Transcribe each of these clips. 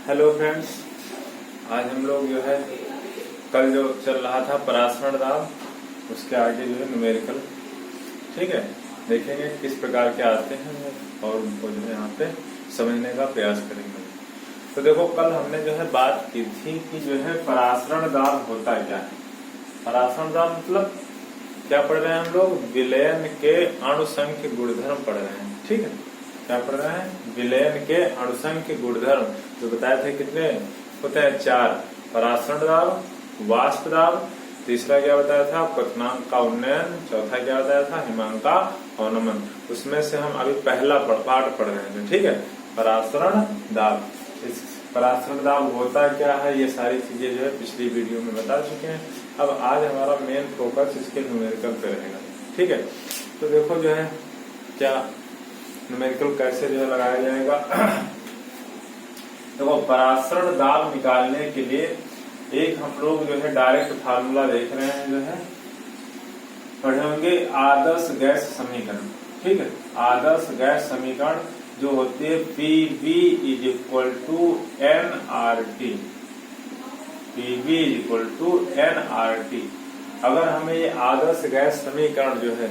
Hello friends, आज हम लोग जो है कल जो चल रहा था परासरण दाब, उसके आगे जो है न्यूमेरिकल, ठीक है, देखेंगे किस प्रकार के आते हैं और उनको जो है यहाँ पे समझने का प्रयास करेंगे। तो देखो, कल हमने जो है बात की थी कि जो है परासरण दाब होता क्या है। परासरण दाब मतलब क्या पढ़ रहे हैं हम लोग? विलयन के अणुसंख्य गुणधर्म पढ़ रहे हैं, ठीक है। क्या पढ़ रहे हैं? विलयन के अणुसंख्य गुणधर्म, जो बताए थे कितने होते हैं? 4। परासरण दाब, वाष्प दाब, तीसरा क्या बताया था? क्वथनांक का उन्नयन, चौथा क्या बताया था? हिमांक का अवनमन। उसमें से हम अभी पहला पाठ पढ़ रहे हैं, ठीक है, परासरण दाब। इस परासरण दाब होता क्या है, ये सारी चीजें जो है पिछली वीडियो में बता चुके हैं। अब आज हमारा मेन फोकस इसके न्यूमेरिकल पे रहेगा, ठीक है। तो देखो जो है क्या न्यूमेरिकल कैसे जो है लगाया जाएगा। देखो, परासरण दाब निकालने के लिए एक हम लोग जो है डायरेक्ट फार्मूला देख रहे हैं, जो है पढ़े होंगे, आदर्श गैस समीकरण, ठीक है। आदर्श गैस समीकरण जो होती है PV = nRT। PV = nRT। अगर हमें ये आदर्श गैस समीकरण जो है,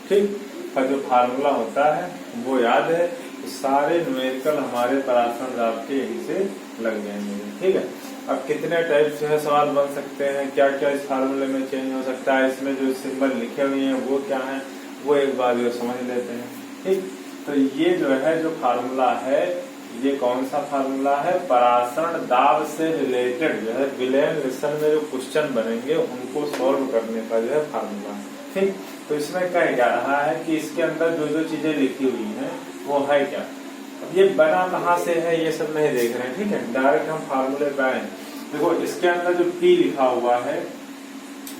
ठीक, का जो फार्मूला होता है वो याद है, तो सारे न्यूमेरिकल हमारे परासरण दाब के यही से लग जाएंगे, ठीक है। अब कितने टाइप से है सवाल बन सकते हैं, क्या क्या इस फार्मूले में चेंज हो सकता है, इसमें जो सिंबल लिखे हुए हैं वो क्या है, वो एक बार जो समझ लेते हैं, ठीक। तो ये जो है जो फार्मूला है, ये कौन सा फार्मूला है? परासरण दाब से रिलेटेड जो है विलयन लेसन में जो क्वेश्चन बनेंगे उनको सॉल्व करने का जो है फार्मूला, ठीक। तो इसमें कह जा रहा है कि इसके अंदर जो जो चीजें लिखी हुई हैं वो है क्या। अब ये बना कहाँ से है ये सब नहीं देख रहे हैं, ठीक है, डायरेक्ट हम फार्मूले पे आए। देखो, इसके अंदर जो P लिखा हुआ है,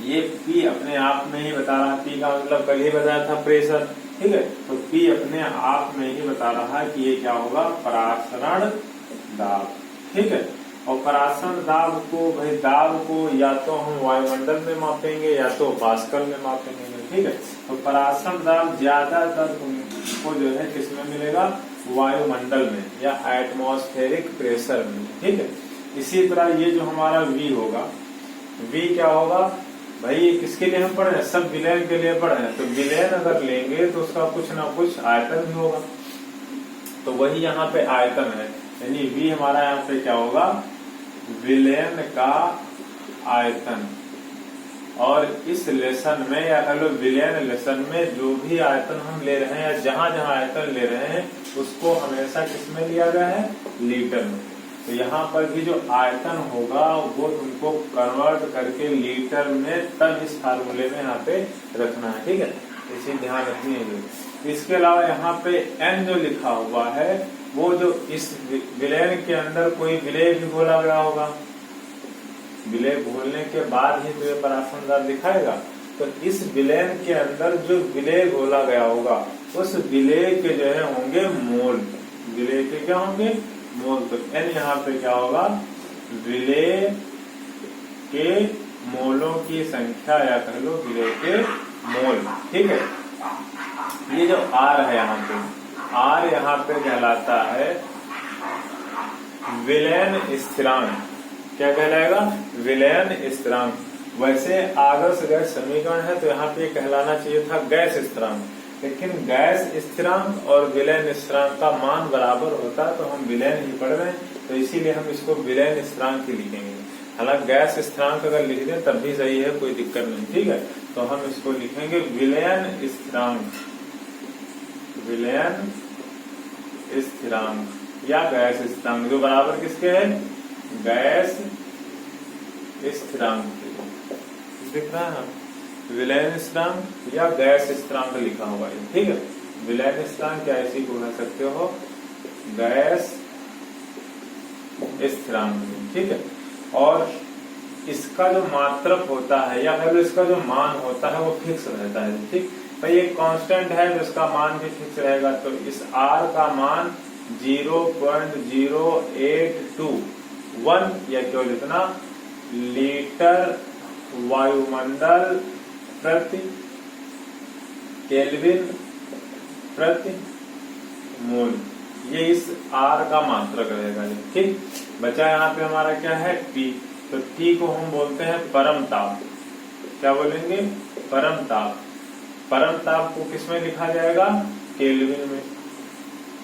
ये P अपने आप में ही बता रहा है, P का मतलब कल ही बताया था प्रेशर, ठीक है। तो P अपने आप में ही बता रहा है कि ये क्या होगा? परासरण दाब, ठीक है। और परासरण दाब को, भाई दाब को या तो हम वायुमंडल में मापेंगे या तो पास्कल में मापेंगे, ठीक है। तो परासरण दाब ज्यादातर तुमको जो है किसमें मिलेगा? वायुमंडल में या एटमॉस्फेरिक प्रेशर में, ठीक है। इसी तरह ये जो हमारा V होगा, V क्या होगा भाई? किसके लिए हम पढ़ रहे हैं? सब विलयन के लिए पढ़ रहे हैं। तो विलयन अगर लेंगे तो उसका कुछ ना कुछ आयतन भी होगा, तो वही यहाँ पे आयतन है, यानी V हमारा यहाँ पे क्या होगा? विलयन का आयतन। और इस लेसन में या कह लो विलयन लेसन में जो भी आयतन हम ले रहे हैं या जहां जहां आयतन ले रहे हैं उसको हमेशा किसमें लिया गया है? लीटर में। तो यहाँ पर भी जो आयतन होगा वो तुमको कन्वर्ट करके लीटर में तब इस फार्मूले में यहाँ पे रखना है, ठीक है, इसी ध्यान रखनी है। इसके अलावा यहाँ पे N जो लिखा हुआ है, वो जो इस विलयन के अंदर कोई विलय भी घोला गया होगा, विलय घोलने के बाद ही तो ये परासरण दाब दिखाएगा। तो इस विलयन के अंदर जो विलय घोला गया होगा उस विलय के जो है होंगे मोल। विलय के क्या होंगे? मोल। तो N यहाँ पे क्या होगा? विलय के मोलों की संख्या या कह लो विलय के मोल, ठीक है। ये जो R है यहाँ पे, R यहाँ पे कहलाता है विलयन स्थिरांक। क्या कहलाएगा? विलयन स्थिरांक। वैसे आदर्श गैस समीकरण है तो यहाँ पे कहलाना चाहिए था गैस स्थिरांक, लेकिन गैस स्थिरांक और विलयन स्थिरांक का मान बराबर होता है तो हम विलयन ही पढ़ रहे हैं, तो इसीलिए हम इसको विलयन स्थिरांक ही लिखेंगे। हालांकि गैस स्थिरांक अगर लिख दें तब भी सही है, कोई दिक्कत नहीं, ठीक है। तो हम इसको लिखेंगे विलयन स्थिरांक, विलयन स्थिरांक या गैस स्थिरांक, जो बराबर किसके है? गैस स्थिरांक। दिख रहा है ना? विलयन स्थिरांक या गैस स्थिरांक लिखा हुआ है, ठीक है। विलयन स्थिरांक क्या इसी को कह सकते हो गैस स्थिरांक, ठीक है। और इसका जो मात्रक होता है या फिर इसका जो मान होता है वो फिक्स रहता है, ठीक भाई। एक कांस्टेंट है तो इसका मान भी फिक्स रहेगा। तो इस R का मान 0.0821 या केवल इतना लीटर वायुमंडल प्रति केल्विन प्रति मोल, ये इस R का मात्रक रहेगा, ठीक। बचा यहाँ पे हमारा क्या है T। तो T को हम बोलते हैं परम ताप। क्या बोलेंगे? परम ताप। परम ताप को किसमें लिखा जाएगा? केल्विन में।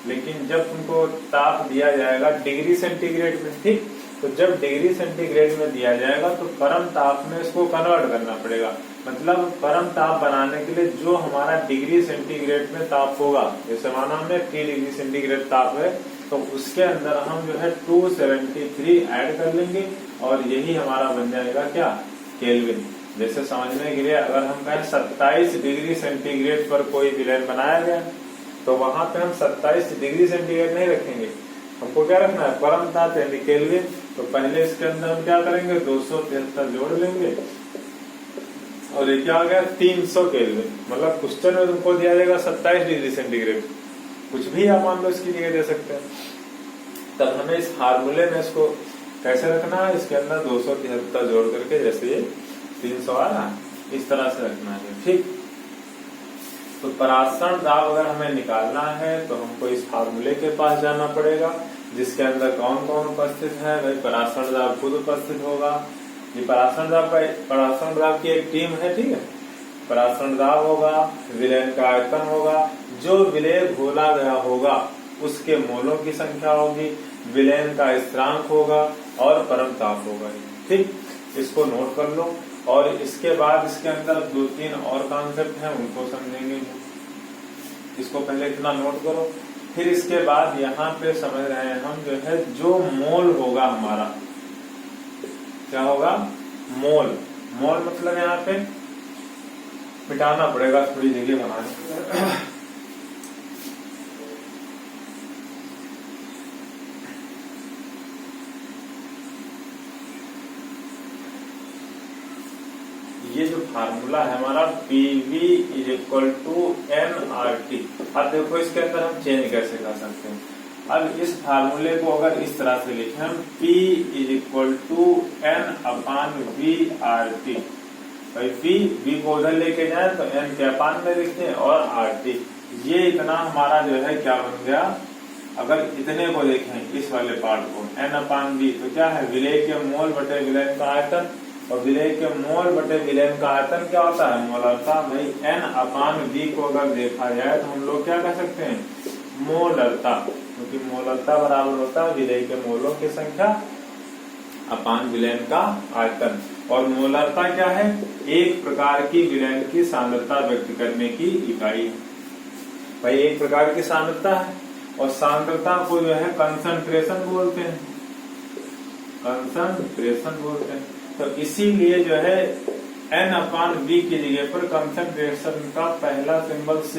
लेकिन जब तुमको ताप दिया जाएगा डिग्री सेंटीग्रेड में, ठीक, तो जब डिग्री सेंटीग्रेड में दिया जाएगा तो परम ताप में इसको कन्वर्ट करना पड़ेगा। मतलब परम ताप बनाने के लिए जो हमारा डिग्री सेंटीग्रेड में ताप होगा, जैसे माना हमने 3 डिग्री सेंटीग्रेड ताप है, तो उसके अंदर हम जो है 273 ऐड कर लेंगे और यही हमारा बन जाएगा क्या? केल्विन। जैसे समझने के लिए अगर हम कहें 27 डिग्री सेंटीग्रेड पर कोई विलयन बनाया गया, तो वहां पे हम 27 डिग्री सेंटीग्रेड नहीं रखेंगे, हमको क्या रखना है? परम ताप यानी केल्विन। तो पहले इसके अंदर हम क्या करेंगे? 273 जोड़ लेंगे और ये क्या आ गया? 300 केल्विन। मतलब क्वेश्चन में तुमको दिया जाएगा 27 डिग्री सेंटीग्रेड, कुछ भी आप मान लो इसकी जगह दे सकते हैं। तब हमें इस फार्मूले में इसको कैसे रखना है? इसके अंदर 273 जोड़ करके, जैसे ये 300 आ रहा है, इस तरह से रखना है, ठीक। तो परासरण दाब अगर हमें निकालना है तो हमको इस फार्मूले के पास जाना पड़ेगा, जिसके अंदर कौन कौन उपस्थित है? भाई परासरण दाब खुद उपस्थित होगा। ये परासरण दाब की एक टीम है, ठीक है। परासरण दाब होगा, विलयन का आयतन होगा, जो विलय घोला गया होगा उसके मोलों की संख्या होगी, विलयन का स्थिरांक होगा और परम ताप होगा, ठीक। इसको नोट कर लो। और इसके बाद इसके अंदर 2-3 और कॉन्सेप्ट हैं, उनको समझेंगे। इसको पहले इतना नोट करो। फिर इसके बाद यहाँ पे समझ रहे हैं हम जो है, जो मोल होगा हमारा, क्या होगा? मोल। मोल मतलब यहाँ पे मिटाना पड़ेगा, थोड़ी जगह बनाने। ये जो फार्मूला है हमारा PV = nRT। अब देखो इसके अंदर हम चेंज कैसे कर सकते हैं। अब इस फार्मूले को अगर इस तरह से लिखें हम, P = n/VRT। भाई V को उधर लेके जाए तो n के अपान में लिखते हैं और RT। ये इतना हमारा जो है क्या बन गया? अगर इतने को देखें, इस वाले पार्ट को, n/V, तो क्या है? विलय के मोल बटे विलयन का आयतन, और विलय के मोल बटे विलयन का आयतन क्या होता है? मोलरता। भाई n/V को अगर देखा जाए तो हम लोग क्या कह सकते हैं? मोलरता, क्योंकि मोलरता बराबर होता है विलय के मोलों की संख्या अपान विलयन का आयतन। और मोलरता क्या है? एक प्रकार की विलयन की सांद्रता व्यक्त करने की इकाई है। भाई एक प्रकार की सांद्रता है, और सांद्रता को जो है कंसंट्रेशन बोलते हैं, कंसंट्रेशन बोलते हैं। तो इसीलिए जो है n/V की जगह पर कंसंट्रेशन का पहला सिंबल C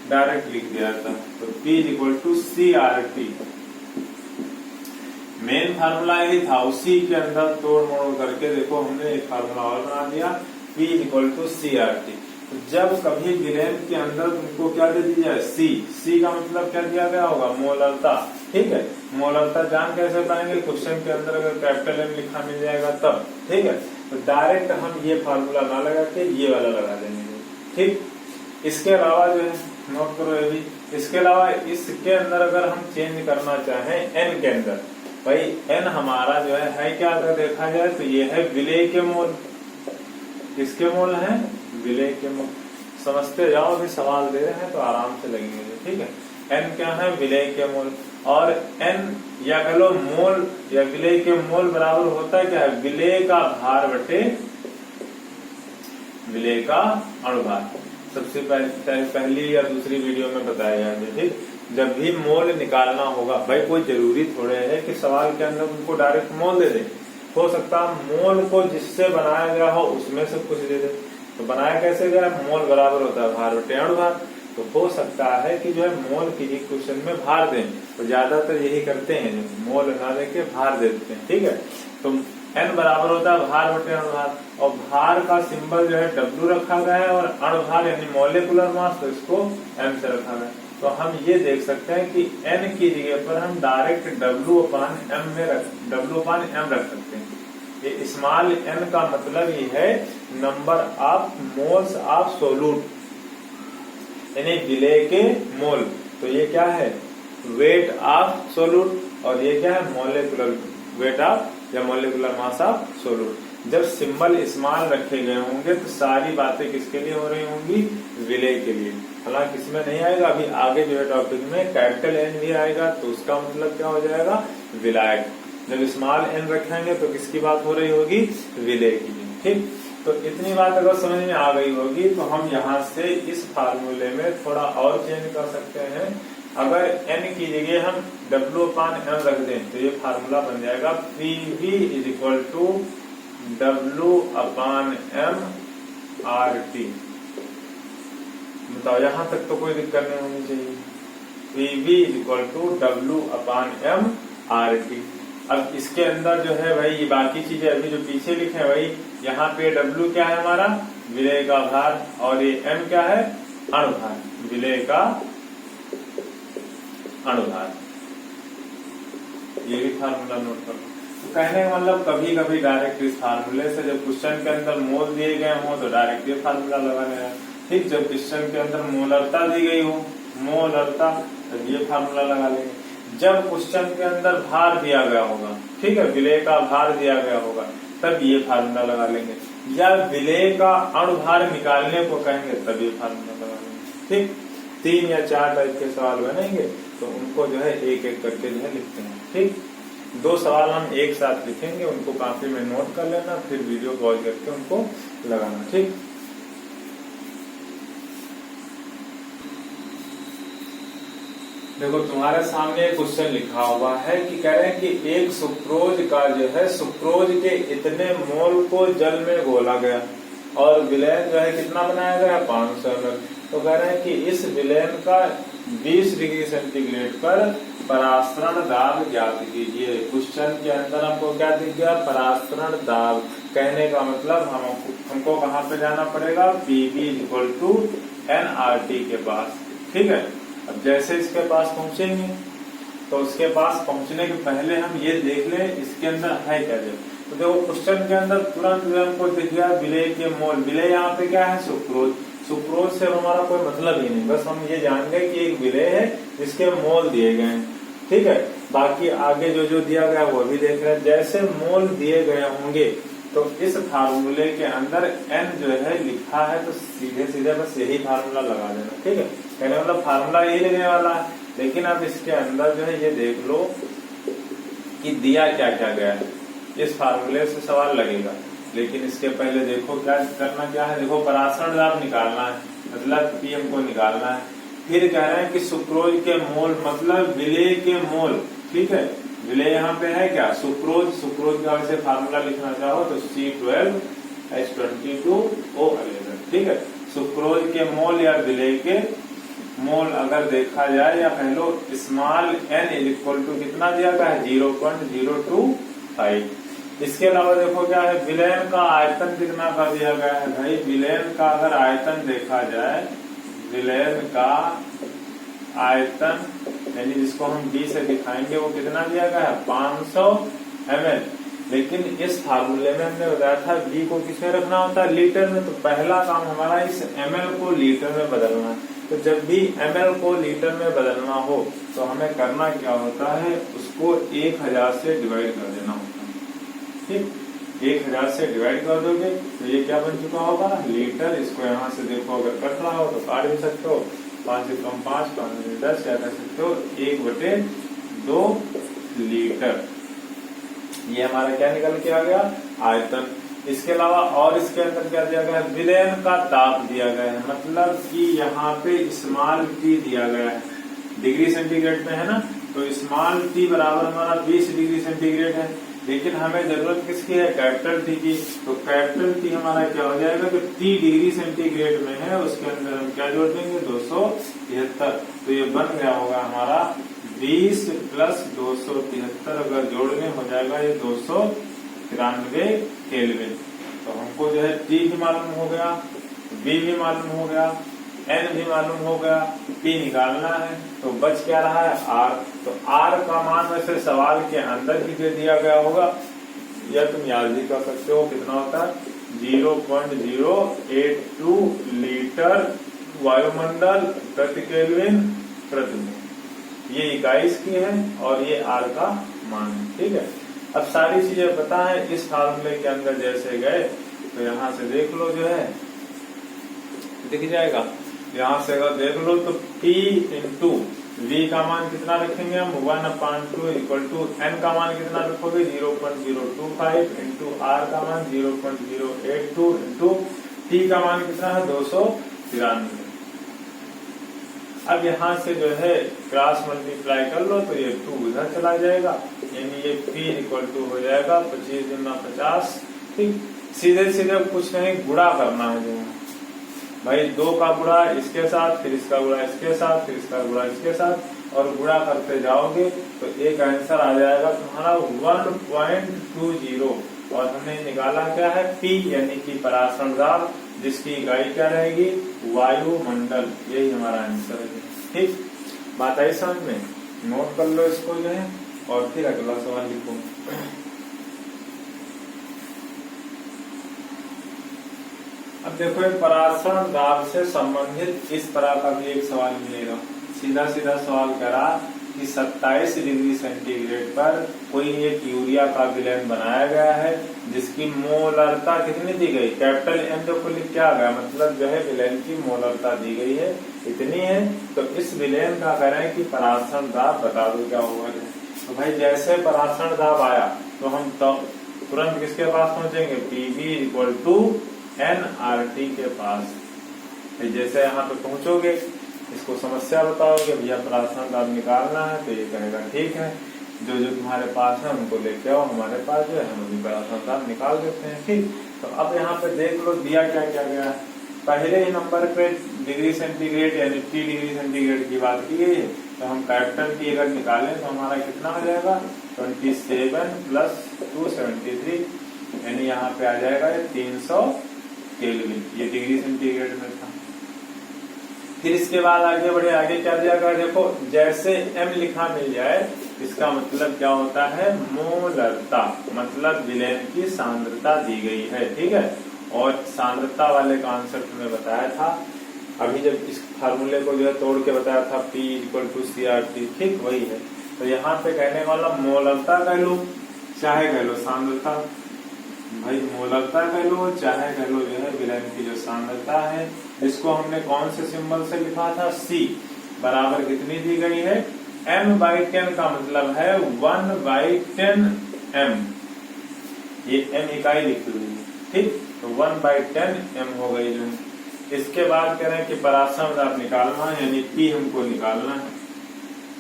डायरेक्ट लिख दिया था। तो P = CRT। मेन फार्मूला यही था, उसी के अंदर तोड़ मोड़ करके देखो हमने एक फार्मूला और बना दिया, P = CRT। तो जब कभी विलयन के अंदर तुमको क्या दे दी जाए? C का मतलब क्या दिया गया होगा? मोलरता, ठीक है। मोलरता जान कैसे पाएंगे? क्वेश्चन के अंदर अगर कैपिटल M लिखा मिल जाएगा तब, ठीक है। तो डायरेक्ट हम ये फार्मूला ना लगा के ये वाला लगा देंगे, ठीक। इसके अलावा जो है, नोट करो ये भी, इसके अलावा इसके अंदर अगर हम चेंज करना चाहें n के अंदर, भाई n हमारा जो है क्या? अगर देखा जाए तो ये है विलय के मोल। किसके मोल है? विलय के मोल। समझते जाओ, अभी सवाल दे रहे हैं तो आराम से लगेंगे, ठीक है। n क्या है? विलय के मोल। और n या कह लो मोल या विलय के मोल बराबर होता है क्या है? विलय का भार बटे विलय का अणुभार। सबसे पहली या दूसरी वीडियो में बताया गया है, ठीक। जब भी मोल निकालना होगा, भाई कोई जरूरी थोड़े है कि सवाल के अंदर उनको डायरेक्ट मोल दे दे। हो सकता है मोल को जिससे बनाया गया हो उसमें से कुछ दे दे। तो बनाया कैसे गया? मोल बराबर होता है भार बटे अणुभार। तो हो सकता है कि जो है मोल किसी क्वेश्चन में भार दें, तो ज्यादातर यही करते हैं, मोल ना देके भार दे देते हैं, ठीक है। तो n बराबर होता है भार बटे अणुभार, और भार का सिंबल जो है W रखा गया है, और अणुभार यानी मॉलिक्यूलर मास, तो इसको m से रखा गया है। तो हम ये देख सकते हैं कि n की जगह पर हम डायरेक्ट W/m रख सकते हैं। ये स्मॉल n का मतलब ये है number of moles of solute, यानी विलय के मोल। तो ये क्या है? वेट ऑफ सोल्यूट, और ये क्या है? मॉलिक्यूलर वेट ऑफ या मोलिकुलर मास ऑफ सोल्यूट। जब सिंबल स्मॉल रखे गए होंगे तो सारी बातें किसके लिए हो रही होंगी, विलेय के लिए। हालांकि इसमें नहीं आएगा, अभी आगे जो है टॉपिक में कैपिटल एन भी आएगा तो उसका मतलब क्या हो जाएगा, विलायक। जब स्मॉल एन रखेंगे तो किसकी बात हो रही होगी, विलेय की। ठीक, तो इतनी बात अगर समझ में आ गई होगी तो हम यहाँ से इस फार्मूले में थोड़ा और चेंज कर सकते हैं। अगर n की जगह हम W/m रख दें तो ये फार्मूला बन जाएगा PV = W/m RT। बताओ, यहां तक तो कोई दिक्कत नहीं होनी चाहिए। PV = W/m RT। अब इसके अंदर जो है भाई ये बाकी चीजें अभी जो पीछे लिखे हैं भाई, यहाँ पे W क्या है हमारा, विलेय का भार, और ये M क्या है, अणुभार, विलेय का अणुभार। ये भी फार्मूला नोट करो। तो कहने का मतलब कभी कभी डायरेक्ट इस फार्मूले से, जब क्वेश्चन के अंदर मोल दिए गए हो तो डायरेक्ट ये फार्मूला लगा लेना। ठीक, जब क्वेश्चन के अंदर मोलरता दी गई हो, मोलरता, तब ये फार्मूला लगा लेंगे। जब क्वेश्चन के अंदर भार दिया गया होगा, ठीक है, विलेय का भार दिया गया होगा, तब ये फार्मूला लगा लेंगे। या विलेय का अणुभार निकालने को कहेंगे तब ये फार्मूला लगा लेंगे। ठीक, 3 या 4 टाइप के सवाल बनेंगे तो उनको जो है एक एक करके जो है लिखते हैं। ठीक, 2 सवाल हम एक साथ लिखेंगे, उनको कॉपी में नोट कर लेना, फिर वीडियो पॉज करके उनको लगाना। ठीक, देखो तुम्हारे सामने क्वेश्चन लिखा हुआ है कि कह रहे हैं कि एक सुक्रोज का जो है, सुक्रोज के इतने मोल को जल में घोला गया और विलयन जो है कितना बनाया गया, 500 ml। तो कह रहे हैं कि इस विलयन का 20 डिग्री सेंटीग्रेड पर परासरण दाब ज्ञात कीजिए। क्वेश्चन के अंदर हमको क्या दिख गया, परासरण दाब। कहने का मतलब हमको कहाँ पे जाना पड़ेगा, PV = nRT के पास। ठीक है, अब जैसे इसके पास पहुंचेंगे तो उसके पास पहुंचने के पहले हम ये देख लें इसके अंदर है क्या। तो देखो क्वेश्चन के अंदर तुरंत हमको दिख गया विलेय के मोल। विलेय यहाँ पे क्या है, सुक्रोज। सुक्रोज से हमारा कोई मतलब ही नहीं, बस हम ये जान गए कि एक विलेय है जिसके मोल दिए गए हैं। ठीक है, बाकी आगे जो जो दिया गया वो भी देख रहे हैं। जैसे मोल दिए गए होंगे तो इस फार्मूले के अंदर n जो है लिखा है तो सीधे सीधे बस यही फार्मूला लगा देना। ठीक है, कहने मतलब फार्मूला यही लगने वाला है। लेकिन अब इसके अंदर जो है ये देख लो कि दिया क्या क्या गया है। इस फार्मूले से सवाल लगेगा, लेकिन इसके पहले देखो क्या करना क्या है। देखो परासरण दाब निकालना है, मतलब PM को निकालना है। फिर कह रहे हैं कि सुक्रोज के मोल, मतलब विलेय के मोल। ठीक है, विलेय यहाँ पे है क्या, सुक्रोज। सुक्रोज का वैसे फार्मूला लिखना चाहो तो C12H22O11। ठीक है, सुक्रोज के मोल या विलेय के मोल अगर देखा जाए, या कह लो स्मॉल n = कितना दिया गया है, 0.025। इसके अलावा देखो क्या है, विलयन का आयतन कितना का दिया गया है भाई। विलयन का अगर आयतन देखा जाए, विलयन का आयतन यानी जिसको हम D से दिखाएंगे वो कितना दिया गया है, 500 ml। लेकिन इस फार्मूले में हमने बताया था V को किसमें रखना होता है, लीटर में। तो पहला काम हमारा इस ml को लीटर में बदलना है। तो जब भी ml को लीटर में बदलना हो तो हमें करना क्या होता है, उसको 1000 से डिवाइड कर देना होता है। ठीक, 1000 से डिवाइड कर दोगे तो ये क्या बन चुका होगा, लीटर। इसको यहाँ से देखो अगर कट रहा हो तो काट भी सकते हो, 5 से कम 5, 5 में 10, क्या कर सकते हो, 1/2 लीटर। ये हमारा क्या निकल के आ गया, आयतन। इसके अलावा और इसके अंदर क्या दिया गया है, विलयन का ताप दिया गया है। मतलब कि यहाँ पे स्मॉल t दिया गया है, डिग्री सेंटीग्रेड में है ना। तो स्मॉल t बराबर हमारा 20 डिग्री सेंटीग्रेड है। लेकिन हमें जरूरत किसकी है, कैपिटल T की। तो कैपिटल T हमारा क्या हो जाएगा, जो T डिग्री सेंटीग्रेड में है उसके अंदर हम क्या जोड़ देंगे, 273। तो ये बन गया होगा हमारा 20 + 273, अगर जोड़ने हो जाएगा ये 293 केल्विन। तो हमको जो है T भी मालूम हो गया, B भी मालूम हो गया, N भी मालूम हो गया, P निकालना है। तो बच क्या रहा है, R। तो R का मान वैसे सवाल के अंदर ही दे दिया गया होगा, या तुम याद भी कर सकते हो। कितना होता है, 0.082 लीटर वायुमंडल प्रति केल्विन प्रति मोल। ये इकाई इसकी है और ये R का मान है। ठीक है, अब सारी चीजें पता है, इस फार्मूले के अंदर जैसे गए तो यहाँ से देख लो जो है दिख जाएगा। यहाँ से अगर देख लो तो P इंटू V का मान कितना रखेंगे हम 1/2 इक्वल टू N का मान कितना रखोगे 0.025 इंटू R का मान 0.082 इंटू T का मान कितना है 293। अब यहाँ से जो है क्रॉस मल्टीप्लाई कर लो तो ये 2 इधर चला जाएगा, यानी ये P इक्वल टू हो जाएगा 25 गुना 50। ठीक, सीधे सीधे कुछ नहीं गुणा करना है जो भाई 2 का गुणा इसके साथ, फिर इसका गुणा इसके साथ, फिर इसका गुणा इसके साथ, और गुणा करते जाओगे तो एक आंसर आ जाएगा तुम्हारा 1.20। और हमने निकाला क्या है P यानी कि परासरण दाब, जिसकी इकाई क्या रहेगी वायुमंडल। यही हमारा आंसर है। ठीक, बात आई समझ में? नोट कर लो इसको जो है और फिर अगला सवाल लिखो। अब देखो एक परासरण दाब से संबंधित इस तरह का भी एक सवाल मिलेगा। सीधा सीधा सवाल करा कि 27 डिग्री सेंटीग्रेड पर कोई एक यूरिया का विलयन बनाया गया है जिसकी मोलरता कितनी दी गई, कैपिटल M जो लिख के आ गया, मतलब जो है विलयन की मोलरता दी गई है इतनी है। तो इस विलयन का कह रहे हैं कि परासरण दाब बता दो क्या होगा। तो भाई जैसे परासरण दाब आया तो हम तुरंत किसके पास पहुंचेंगे, PV इक्वल टू nRT के पास। जैसे यहाँ पे पहुंचोगे इसको समस्या बताओगे भैया परासरण दाब निकालना है, तो ये कहेगा ठीक है, जो जो तुम्हारे पास है उनको लेके आओ, हमारे पास जो है हम अभी परासरण दाब निकाल देते हैं। ठीक, तो अब यहाँ पे देख लो दिया क्या क्या गया है। पहले ही नंबर पे डिग्री सेंटीग्रेड यानी T डिग्री सेंटीग्रेड की बात की गई है, तो हम कैपिटल T अगर निकालें तो हमारा कितना हो जाएगा 27 प्लस 273, यानी यहाँ पे आ जाएगा 300 केल्विन। ये डिग्री सेंटीग्रेड में था। फिर इसके बाद आगे बढ़े, आगे क्या दिया गया देखो, जैसे M लिखा मिल जाए इसका मतलब क्या होता है मोलरता, मतलब विलयन की सांद्रता दी गई है। ठीक है, और सांद्रता वाले कॉन्सेप्ट में बताया था अभी जब इस फार्मूले को जो है तोड़ के बताया था P इक्वल टू CRT। ठीक, वही है। तो यहाँ पे कहने वाला मोलरता कह लो चाहे कह लो सांद्रता, भाई मोलरता कह लो चाहे कह लो जो है विलयन की जो सांद्रता है, जिसको हमने कौन से सिंबल से लिखा था C बराबर कितनी दी गई है M/10 का मतलब है 1/10 M, ये M इकाई लिखी हुई है। ठीक, तो 1/10 M हो गई जो। इसके बाद कह रहे हैं कि परासरण दाब निकालना है, यानी P हमको निकालना है।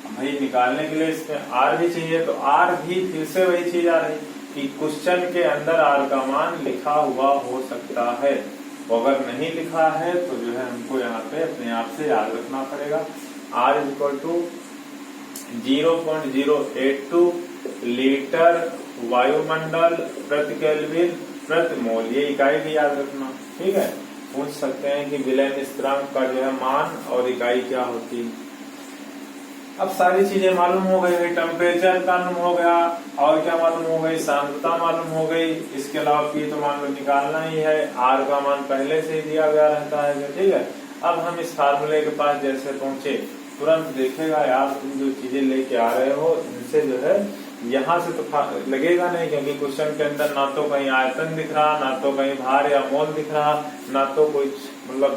भाई निकालने के लिए इसमें R भी चाहिए, तो R भी फिर से वही चीज आ रही कि क्वेश्चन के अंदर R का मान लिखा हुआ हो सकता है, अगर नहीं लिखा है तो जो है हमको यहाँ पे अपने आप से याद रखना पड़ेगा। R इक्वल टू 0.082 लीटर वायुमंडल प्रति केल्विन प्रति मोल, ये इकाई भी याद रखना। ठीक है, पूछ सकते हैं कि विलयन स्थिरांक का जो है मान और इकाई क्या होती है। अब सारी चीजें मालूम हो गई, टेम्परेचर मालूम हो गया, और क्या मालूम हो गई, सांद्रता मालूम हो गई। इसके अलावा P तो मान लो निकालना ही है, R का मान पहले से ही दिया गया रहता है। ठीक है, अब हम इस फार्मूले के पास जैसे पहुंचे तुरंत देखेगा यार तुम जो चीजें लेके आ रहे हो इनसे जो है यहाँ से तो लगेगा नहीं, क्योंकि क्वेश्चन के अंदर ना तो कहीं आयतन दिख रहा, ना तो कहीं भार या मोल दिख रहा, ना तो कुछ मतलब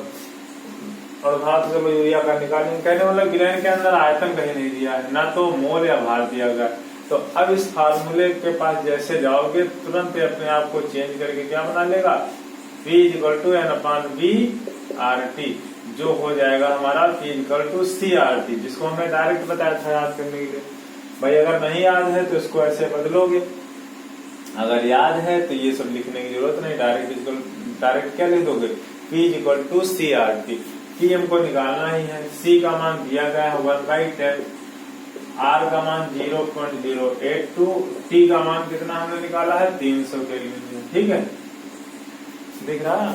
और भार से यूरिया का निकालने कहने मतलब विलयन के अंदर आयतन कहीं नहीं दिया है, ना तो मोल या भार दिया गया। तो अब इस फार्मूले के पास जैसे जाओगे तुरंत अपने आप को चेंज करके क्या बना लेगा P इक्वल टू N/V/RT, जो हो जाएगा हमारा P इक्वल टू CRT, जिसको हमने डायरेक्ट बताया था याद करने के लिए। भाई अगर नहीं याद है तो इसको ऐसे बदलोगे, अगर याद है तो ये सब लिखने की जरूरत नहीं, डायरेक्ट क्या लिख दोगे P equal to CRT। P हमको निकालना ही है, C का मान दिया गया है 1/10, R का मान 0.082, T का मान कितना हमने निकाला है 300 केल्विन। ठीक है, दिख रहा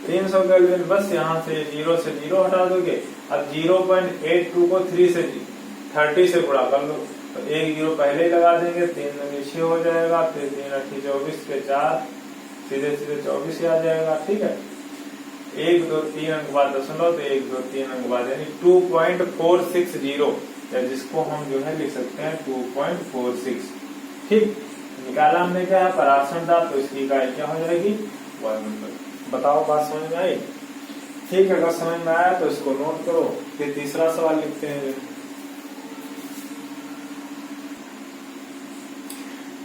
300 केल्विन। बस यहाँ से 0 से 0 हटा दोगे। अब 0.82 को 30 से गुणा कर लो, तो 1 0 पहले ही लगा देंगे, 3 दूनी 6 हो जाएगा, फिर 3 8 24 के 4 सीधे सीधे 24 आ जाएगा। ठीक है, 1 2 3 अंक बाद दशमलव, तो 1 2 3 अंक बाद यानी 2.460, या जिसको हम जो है लिख सकते हैं 2.46। ठीक, निकाला हमने क्या है पराक्षण दाब, तो इसकी इकाई क्या हो जाएगी वायुमंडल। बताओ बात समझ में आई? ठीक है, अगर समझ में आया तो इसको नोट करो। फिर तीसरा सवाल लिखते हैं।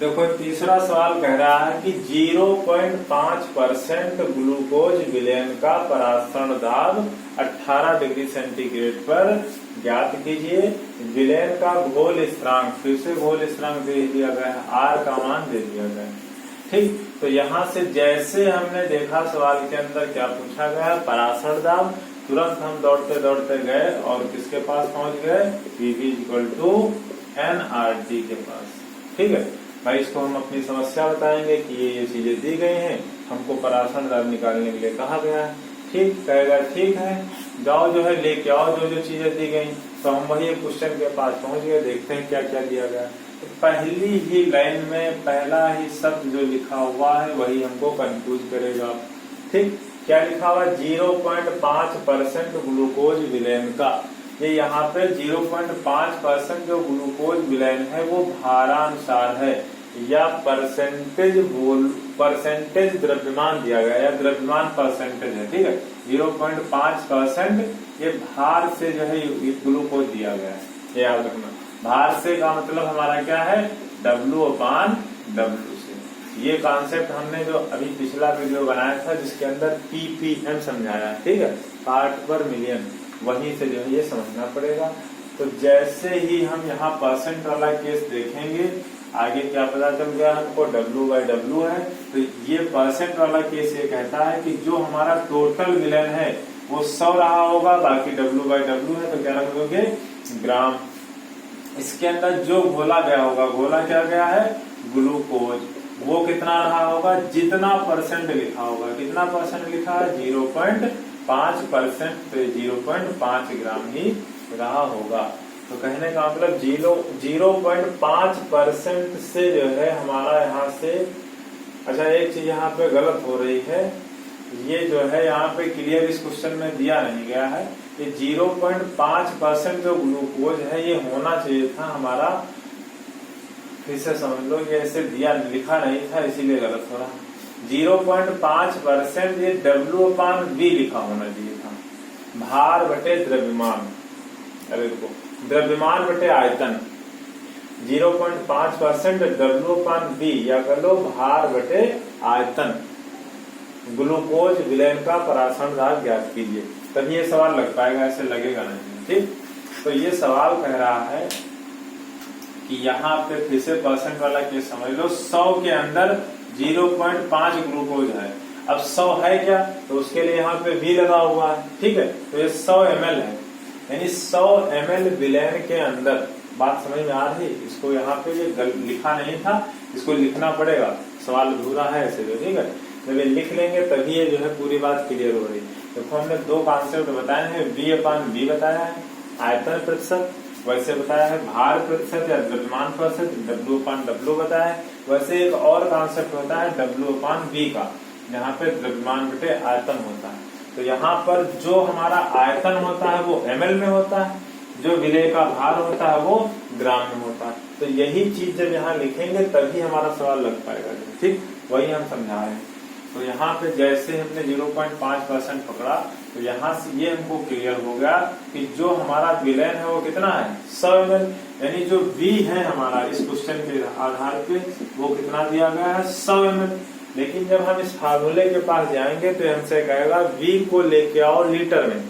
देखो तीसरा सवाल कह रहा है कि 0.5% ग्लूकोज विलयन का पराक्षण दाब 18 डिग्री सेंटीग्रेड पर ज्ञात कीजिए। विलयन का घोल स्थिरांक, फिर से घोल स्थिरांक दे दिया गया है, R का मान दे दिया गया है। ठीक, तो यहाँ से जैसे हमने देखा सवाल के अंदर क्या पूछा गया, पराक्षण दाब, तुरंत हम दौड़ते दौड़ते गए और किसके पास पहुंच गए, Pv = nRT के पास। ठीक है भाई, इसको हम अपनी समस्या बताएंगे कि ये चीजें दी गई हैं, हमको पराक्षण दाब निकालने के लिए कहा गया है। ठीक कहेगा, ठीक है जाओ जो है लेके आओ जो चीजें दी गई। तो हम वही क्वेश्चन के पास पहुंच गए, देखते हैं क्या क्या दिया गया। तो पहली ही लाइन में पहला ही शब्द जो लिखा हुआ है वही हमको कंफ्यूज करेगा। ठीक, क्या लिखा हुआ, 0.5% ग्लूकोज विलयन का। ये यहाँ पे 0.5% जो ग्लूकोज विलयन है वो भारानुसार है या परसेंटेज द्रव्यमान दिया गया या द्रव्यमान परसेंटेज है। ठीक है, 0.5% ये भार से जो है ग्लूकोज दिया गया है, ये याद रखना। भार से का मतलब हमारा क्या है, W/W से। ये कॉन्सेप्ट हमने जो अभी पिछला वीडियो बनाया था जिसके अंदर ppm समझाया है, ठीक है, पार्ट पर मिलियन, वहीं से जो है ये समझना पड़ेगा। तो जैसे ही हम यहाँ परसेंट वाला केस देखेंगे, आगे क्या पता चल गया हमको, W/W है। तो ये परसेंट वाला केस ये कहता है कि जो हमारा टोटल विलयन है वो 100 रहा होगा, बाकी W/W है तो क्या रखोगे, ग्राम। इसके अंदर जो घोला गया होगा, घोला क्या गया है, ग्लूकोज, वो कितना रहा होगा, जितना परसेंट लिखा होगा, कितना परसेंट लिखा है, 0.5%, तो 0.5 ग्राम ही रहा होगा। तो कहने का मतलब 0.5% से जो है हमारा यहाँ से, अच्छा एक चीज यहाँ पे गलत हो रही है, ये जो है यहाँ पे क्लियर इस क्वेश्चन में दिया नहीं गया है। ये 0.5% जो ग्लूकोज है ये होना चाहिए था हमारा, फिर से समझ लो, ये ऐसे दिया लिखा नहीं था इसीलिए गलत हो रहा। 0.5% ये W/V लिखा होना चाहिए था, भार बटे द्रव्यमान। अरे देखो, द्रव्यमान बटे आयतन, 0.5% W/V या कर लो भार बटे आयतन। ग्लूकोज विलयन का पराक्षण दाब ज्ञात कीजिए, तभी ये सवाल लग पाएगा, ऐसे लगेगा नहीं। ठीक, तो ये सवाल कह रहा है कि यहाँ पे फिर से परसेंट वाला केस समझ लो, 100 के अंदर 0.5 ग्लूकोज है। अब 100 है क्या, तो उसके लिए यहाँ पे V लगा हुआ है। ठीक है, तो ये 100 ml है, यानी 100 ml विलयन के अंदर, बात समझ में आ रही, इसको यहाँ पे ये लिखा नहीं था, इसको लिखना पड़ेगा, सवाल अधूरा है ऐसे जो। ठीक है, जब ये लिख लेंगे तभी ये जो है पूरी बात क्लियर हो रही। देखो हमने दो कॉन्सेप्ट बताए हैं, V/V बताया है आयतन प्रतिशत, वैसे बताया है भार प्रतिशत या द्रव्यमान प्रतिशत, W/W बताया है। वैसे एक और कॉन्सेप्ट होता है W/V का, जहाँ पे द्रव्यमान बटे आयतन होता है। तो यहाँ पर जो हमारा आयतन होता है वो ml में होता है, जो विलय का भार होता है वो ग्राम में होता है। तो यही चीज जब यहाँ लिखेंगे तभी हमारा सवाल लग पाएगा। ठीक, वही हम समझा रहे हैं। तो यहाँ पे जैसे हमने 0.5% पकड़ा, तो यहाँ से ये हमको क्लियर हो गया कि जो हमारा विलयन है वो कितना है, 100 ml, यानी जो V है हमारा इस क्वेश्चन के आधार पे वो कितना दिया गया है, 100 ml। लेकिन जब हम इस फार्मूले के पास जाएंगे तो हमसे कहेगा V को लेके आओ लीटर में,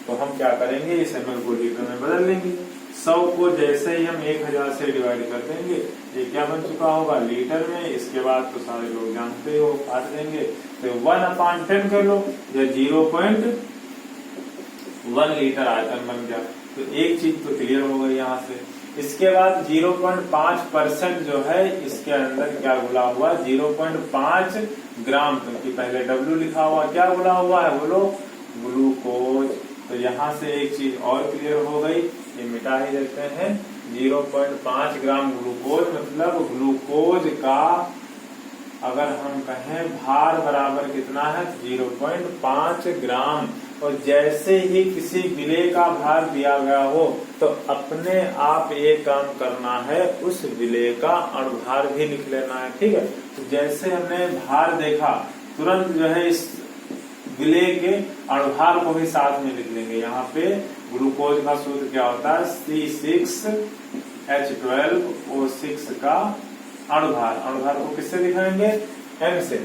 तो हम क्या करेंगे, इस ml को लीटर में बदल लेंगे। 100 को जैसे ही हम 1000 से डिवाइड कर देंगे, ये क्या बन चुका होगा, लीटर में। इसके बाद तो सारे लोग जानते हो, काट देंगे, तो 1/10 कर लो, या 0.1 लीटर आयतन बन गया। तो एक चीज तो क्लियर हो गई यहाँ से। इसके बाद 0.5% जो है इसके अंदर क्या घुला हुआ, 0.5 ग्राम, क्योंकि पहले W लिखा हुआ, क्या घुला हुआ है, बोलो, ग्लूकोज। तो यहाँ से एक चीज और क्लियर हो गई, ये मिटा ही देते हैं। 0.5 ग्राम ग्लूकोज मतलब ग्लूकोज का अगर हम कहें भार बराबर कितना है, 0.5 ग्राम। और जैसे ही किसी विलय का भार दिया गया हो तो अपने आप ये काम करना है, उस विलेय का अणुभार भी लिख लेना है। ठीक है, तो जैसे हमने भार देखा तुरंत जो है इस विलेय के अणुभार को भी साथ में लिख लेंगे। यहाँ पे ग्लूकोज का सूत्र क्या होता है, C6H12O6 का अणुभार। अणुभार को किससे दिखाएंगे, M से।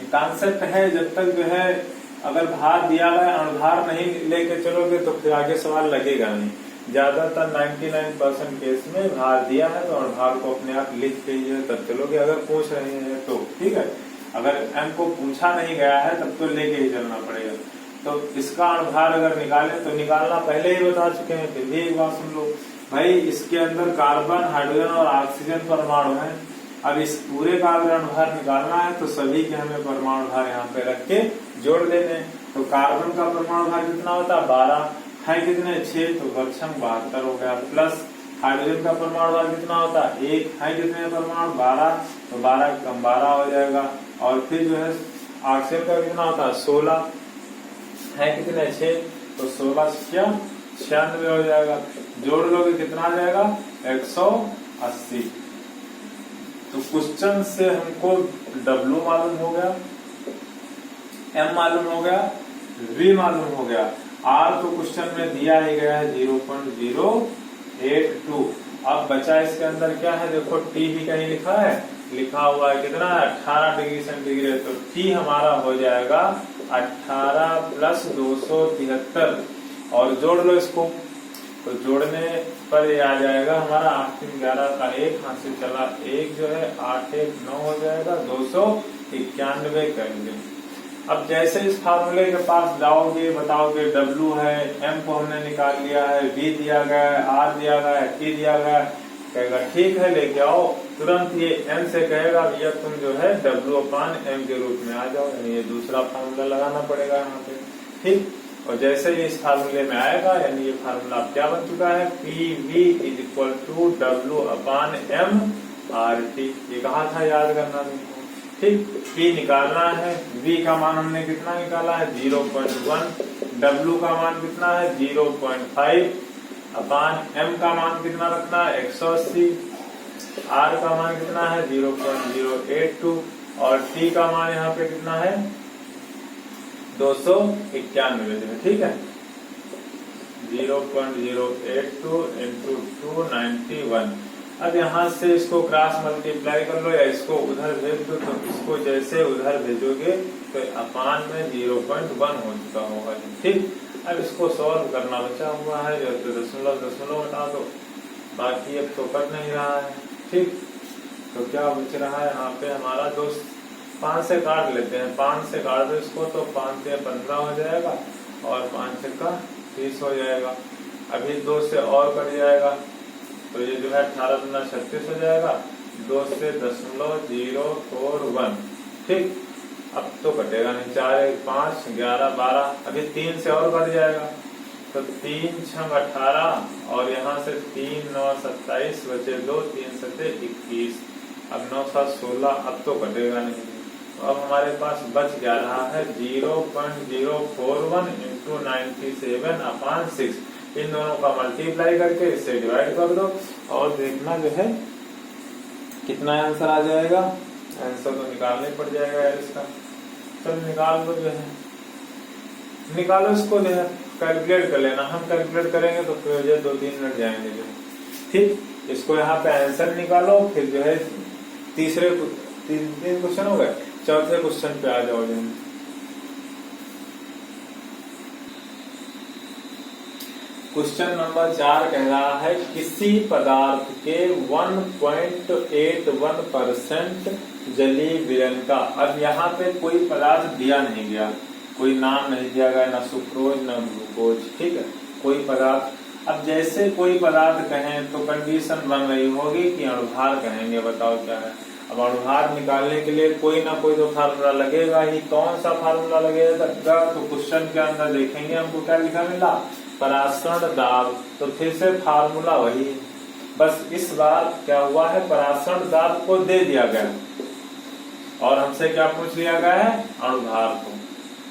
कॉन्सेप्ट है, जब तक जो है अगर भार दिया गया अणुभार नहीं लेके चलोगे तो फिर आगे सवाल लगेगा नहीं। ज्यादातर 99% केस में भार दिया है तो अणुभार को अपने आप लिख के तब चलोगे, अगर पूछ रहे हैं तो। ठीक है, अगर M को पूछा नहीं गया है तब तो लेके ही चलना पड़ेगा। तो इसका अणुभार अगर निकालें तो निकालना पहले ही बता चुके हैं, फिर भी एक बात सुन लो भाई। इसके अंदर कार्बन, हाइड्रोजन और ऑक्सीजन परमाणु है। अब इस पूरे का अगर अणुभार निकालना है तो सभी के हमें परमाणु भार यहाँ पे रख के जोड़ देने। तो कार्बन का परमाणु भार कितना होता है, 12 है, कितने 6, तो बच्चम 72 हो गया। प्लस हाइड्रोजन का परमाणु भार कितना होता है, 1 है, कितने परमाणु 12, तो 12 कम 12 हो जाएगा। और फिर जो है ऑक्सीजन का कितना होता है, 16 है, कितने 6, तो 16 96 हो जाएगा। जोड़ लोगे कितना आ जाएगा, 180। तो क्वेश्चन से हमको W मालूम हो गया, M मालूम हो गया, V मालूम हो गया, R तो क्वेश्चन में दिया ही गया है 0.082। अब बचा इसके अंदर क्या है, देखो T भी कहीं लिखा है, लिखा हुआ है कितना है 18 डिग्री सेंटीग्रेड। तो T हमारा हो जाएगा 18 + 273 और जोड़ लो इसको। तो जोड़ने पर ये आ जाएगा हमारा 8 3 11 का 1 हाथ से चला 1 जो है 8 1 9 हो जाएगा, 291 करेंगे। अब जैसे इस फार्मूले के पास जाओगे, बताओगे W है, M को हमने निकाल लिया है, V दिया गया है, R दिया गया है, T दिया गया है, कहेगा ठीक है लेके आओ। तुरंत ये M से कहेगा भैया तुम जो है W/M के रूप में आ जाओ, यानी ये दूसरा फार्मूला लगाना पड़ेगा यहाँ पे। ठीक, और जैसे ही इस फार्मूले में आएगा यानी ये फार्मूला क्या बन चुका है, PV = W/M/RT। ये कहा था, याद करना तुमको। ठीक, P निकालना है, V का मान हमने कितना निकाला है 0.1, W का मान कितना है 0.5/M का मान कितना रखना है 180, R का मान कितना है 0.082 और T का मान यहाँ पे कितना है 291। ठीक है, 0.082 × 291। अब यहाँ से इसको क्रॉस मल्टीप्लाई कर लो या इसको उधर भेज दो। तो इसको जैसे उधर भेजोगे तो अपान में 0.1 हो चुका होगा। ठीक, अब इसको सॉल्व करना बचा हुआ है, जो दशमलव हटा दो, बाकी अब तो कट नहीं रहा है। ठीक, तो क्या बच रहा है यहाँ पे हमारा 5 से काट लेते हैं, 5 से काट दो इसको तो 5 से 15 हो जाएगा और 5 से का 30 हो जाएगा। अभी 2 से और कट जाएगा तो ये जो है 18 × 36 हो जाएगा, 2 से 0.041। ठीक, अब तो कटेगा नहीं, 4 1 5 11 12, अभी 3 से और कट जाएगा तो 3 6 18 और यहाँ से 3 9 27 बचे 2, 3 7 21, अब 9 7 16, अब तो कटेगा नहीं। तो अब हमारे पास बच क्या रहा है 0.041 × 97/6। इन दोनों का मल्टीप्लाई करके इससे डिवाइड कर दो और देखना जो है कितना आंसर आ जाएगा। आंसर तो निकालना ही पड़ जाएगा यार इसका। चलो निकाल दो, जो है निकालो इसको, जो है कैलकुलेट कर लेना। हम कैलकुलेट करेंगे तो फिर जो 2-3 मिनट जाएंगे जो। ठीक, इसको यहाँ पे आंसर निकालो, फिर जो है तीन क्वेश्चन हो गए, चौथे क्वेश्चन पे आ जाओ। जो क्वेश्चन नंबर 4 कह रहा है किसी पदार्थ के 1.81% जलीय विलयन का। अब यहाँ पे कोई पदार्थ दिया नहीं गया, कोई नाम नहीं दिया गया, ना सुक्रोज ना ग्लूकोज। ठीक है, कोई पदार्थ। अब जैसे कोई पदार्थ कहें तो कंडीशन बन रही होगी कि अणुभार कहेंगे। बताओ क्या है। अब अणुभार निकालने के लिए कोई ना कोई तो फार्मूला लगेगा ही। कौन सा फार्मूला लगेगा तो क्वेश्चन के अंदर देखेंगे हमको क्या लिखा मिला, परासरण दाब। तो फिर से फार्मूला वही, बस इस बार क्या हुआ है परासरण दाब को दे दिया गया और हमसे क्या पूछ लिया गया है, अणुभार को।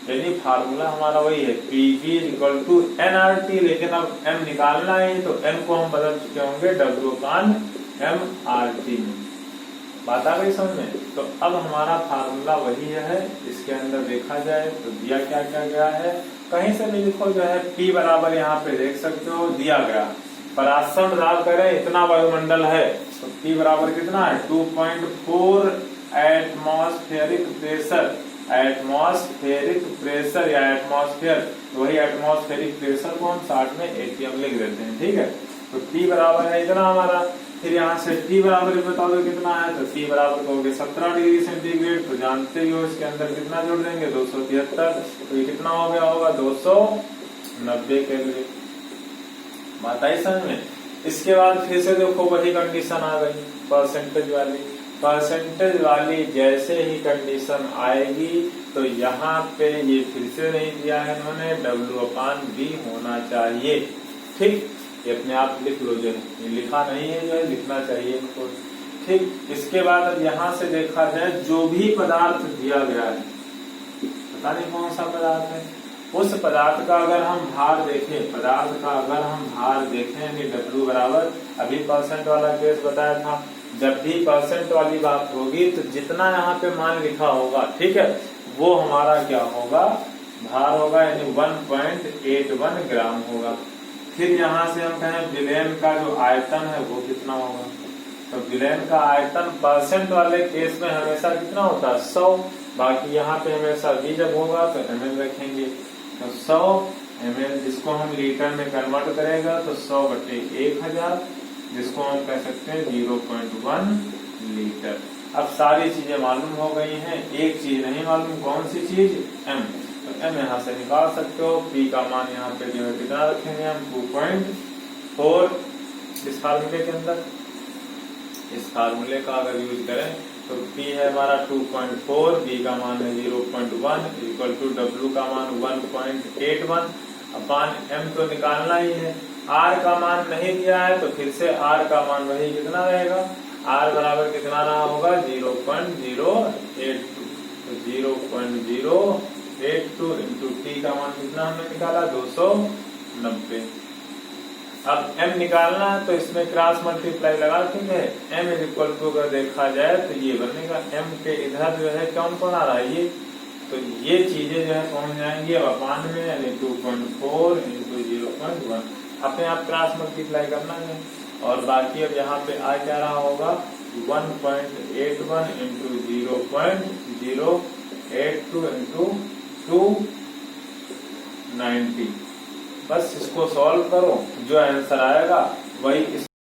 यानी फार्मूला हमारा वही है PV इक्वल टू nRT, लेकिन अब m निकालना है तो m को हम बदल चुके होंगे W/mRT में। बात आ गई समझ में? तो अब हमारा फार्मूला वही है। इसके अंदर देखा जाए तो दिया क्या क्या गया है, कहीं से भी लिखो जो है P बराबर यहाँ पे देख सकते हो दिया गया, परासरण दाब करें इतना वायुमंडल है तो P बराबर कितना है 2.4 एटमॉस्फेरिक प्रेशर। एटमॉस्फेरिक प्रेशर या एटमॉस्फेयर, तो वही एटमॉस्फेरिक प्रेशर को हम 60 में ATM लिख देते हैं, ठीक है। तो P बराबर है इतना हमारा। फिर यहाँ से T बराबर बता दो कितना है, तो T बराबर कहोगे 17 डिग्री सेंटीग्रेड, तो जानते ही हो इसके अंदर कितना जोड़ देंगे 273, तो ये कितना हो गया होगा 290 कैलोरी। बात आई समझ में? इसके बाद फिर से देखो वही कंडीशन आ गई परसेंटेज वाली। परसेंटेज वाली जैसे ही कंडीशन आएगी तो यहाँ पे ये फिर से नहीं दिया है इन्होंने, W/V होना चाहिए, ठीक। ये अपने आप लिख लो, जो है लिखा नहीं है जो है लिखना चाहिए इनको, ठीक। इसके बाद अब यहाँ से देखा जाए जो भी पदार्थ दिया गया है, पता नहीं कौन सा पदार्थ है, उस पदार्थ का अगर हम भार देखें, पदार्थ का अगर हम भार देखें यानी W बराबर, अभी परसेंट वाला केस बताया था, जब भी परसेंट वाली बात होगी तो जितना यहाँ पे मान लिखा होगा, ठीक है, वो हमारा क्या होगा भार होगा, यानी 1.81 ग्राम होगा। फिर यहाँ से हम कहें विलयन का जो आयतन है वो कितना होगा, तो विलयन का आयतन परसेंट वाले केस में हमेशा कितना होता है 100, बाकी यहाँ पे हमेशा V जब होगा तो ml रखेंगे, तो 100 ml जिसको हम लीटर में कन्वर्ट करेगा तो 100/1000, जिसको हम कह सकते हैं 0.1 लीटर। अब सारी चीजें मालूम हो गई हैं, एक चीज नहीं मालूम, कौन सी चीज, m। तो m यहाँ से निकाल सकते हो, P का मान यहाँ पे जो है कितना रखेंगे हम 2.4 इस फार्मूले के अंदर। इस फार्मूले का अगर यूज करें तो P है हमारा 2.4, B का मान है 0.1 इक्वल टू W का मान 1.81 अपान M तो निकालना ही है। R का मान नहीं दिया है तो फिर से R का मान वही कितना रहेगा, R बराबर कितना रहा होगा 0.082, तो 0.082 इंटू T का मान कितना हमने निकाला 290। अब m निकालना है तो इसमें क्रॉस मल्टीप्लाई लगा, ठीक है। m इज इक्वल टू अगर देखा जाए तो ये बनेगा, m के इधर जो है कौन कौन आ रहा है ये, तो ये चीजें जो है पहुंच जाएंगी अब अपान में, यानी 2.4 इंटू 0.1 अपने आप क्रॉस मल्टीप्लाई करना है। और बाकी अब यहाँ पे आ क्या रहा होगा 1.81 इंटू 0.082 इंटू 290। बस इसको सॉल्व करो, जो आंसर आएगा वही इस